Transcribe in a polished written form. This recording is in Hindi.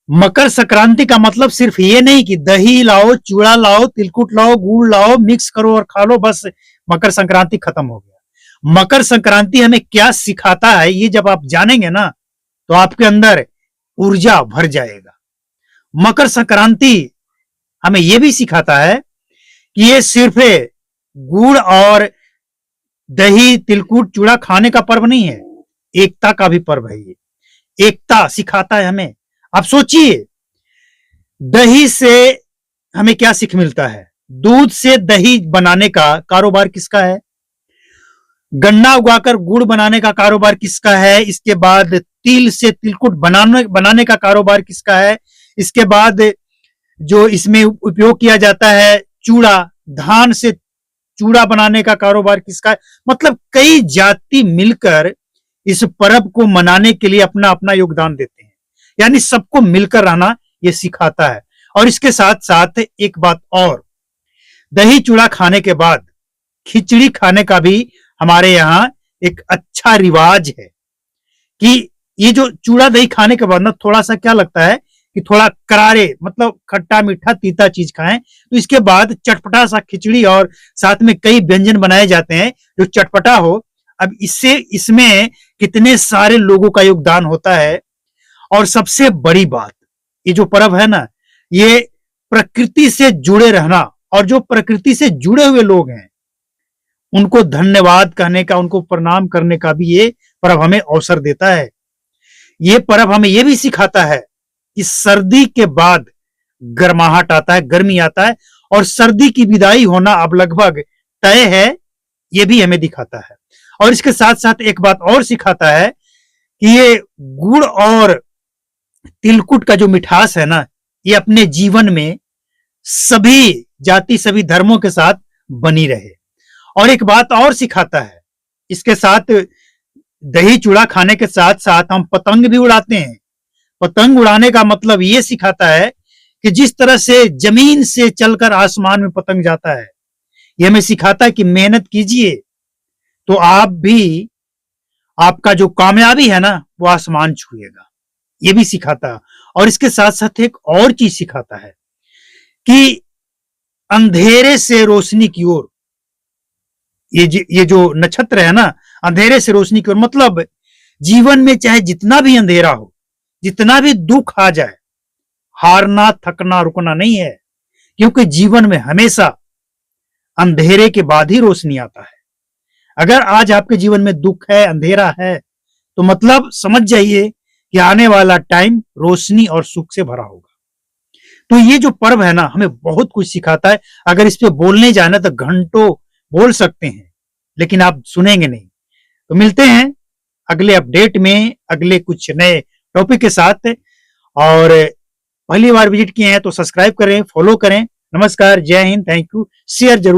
मकर संक्रांति का मतलब सिर्फ ये नहीं कि दही लाओ, चूड़ा लाओ, तिलकुट लाओ, गुड़ लाओ, मिक्स करो और खा लो, बस मकर संक्रांति खत्म हो गया। मकर संक्रांति हमें क्या सिखाता है, ये जब आप जानेंगे ना तो आपके अंदर ऊर्जा भर जाएगा। मकर संक्रांति हमें यह भी सिखाता है कि ये सिर्फ गुड़ और दही, तिलकुट, चूड़ा खाने का पर्व नहीं है, एकता का भी पर्व है। ये एकता सिखाता है हमें। आप सोचिए, दही से हमें क्या सीख मिलता है? दूध से दही बनाने का कारोबार किसका है? गन्ना उगाकर गुड़ बनाने का कारोबार किसका है? इसके बाद तिल से तिलकुट बनाने का कारोबार किसका है? इसके बाद जो इसमें उपयोग किया जाता है चूड़ा, धान से चूड़ा बनाने का कारोबार किसका है? मतलब कई जाति मिलकर इस पर्व को मनाने के लिए अपना अपना योगदान देते हैं, यानी सबको मिलकर रहना यह सिखाता है। और इसके साथ साथ एक बात और, दही चूड़ा खाने के बाद खिचड़ी खाने का भी हमारे यहां एक अच्छा रिवाज है कि ये जो चूड़ा दही खाने के बाद ना थोड़ा सा क्या लगता है कि थोड़ा करारे, मतलब खट्टा मीठा तीता चीज खाएं, तो इसके बाद चटपटा सा खिचड़ी और साथ में कई व्यंजन बनाए जाते हैं जो चटपटा हो। अब इसमें कितने सारे लोगों का योगदान होता है। और सबसे बड़ी बात, ये जो पर्व है ना, ये प्रकृति से जुड़े रहना, और जो प्रकृति से जुड़े हुए लोग हैं उनको धन्यवाद कहने का, उनको प्रणाम करने का भी ये पर्व हमें अवसर देता है। ये पर्व हमें यह भी सिखाता है कि सर्दी के बाद गर्माहट आता है, गर्मी आता है, और सर्दी की विदाई होना अब लगभग तय है, यह भी हमें दिखाता है। और इसके साथ साथ एक बात और सिखाता है कि ये गुड़ और तिलकुट का जो मिठास है ना, ये अपने जीवन में सभी जाति, सभी धर्मों के साथ बनी रहे। और एक बात और सिखाता है, इसके साथ दही चूड़ा खाने के साथ साथ हम पतंग भी उड़ाते हैं। पतंग उड़ाने का मतलब ये सिखाता है कि जिस तरह से जमीन से चलकर आसमान में पतंग जाता है, ये हमें सिखाता है कि मेहनत कीजिए तो आप भी, आपका जो कामयाबी है ना वो आसमान छुएगा, ये भी सिखाता है। और इसके साथ साथ एक और चीज सिखाता है कि अंधेरे से रोशनी की ओर, ये जो नक्षत्र है ना, अंधेरे से रोशनी की ओर, मतलब जीवन में चाहे जितना भी अंधेरा हो, जितना भी दुख आ जाए, हारना, थकना, रुकना नहीं है, क्योंकि जीवन में हमेशा अंधेरे के बाद ही रोशनी आता है। अगर आज आपके जीवन में दुख है, अंधेरा है, तो मतलब समझ जाइए कि आने वाला टाइम रोशनी और सुख से भरा होगा। तो ये जो पर्व है ना, हमें बहुत कुछ सिखाता है। अगर इस पे बोलने जाए ना तो घंटों बोल सकते हैं, लेकिन आप सुनेंगे नहीं। तो मिलते हैं अगले अपडेट में, अगले कुछ नए टॉपिक के साथ। और पहली बार विजिट किए हैं तो सब्सक्राइब करें, फॉलो करें। नमस्कार, जय हिंद, थैंक यू, शेयर जरूर।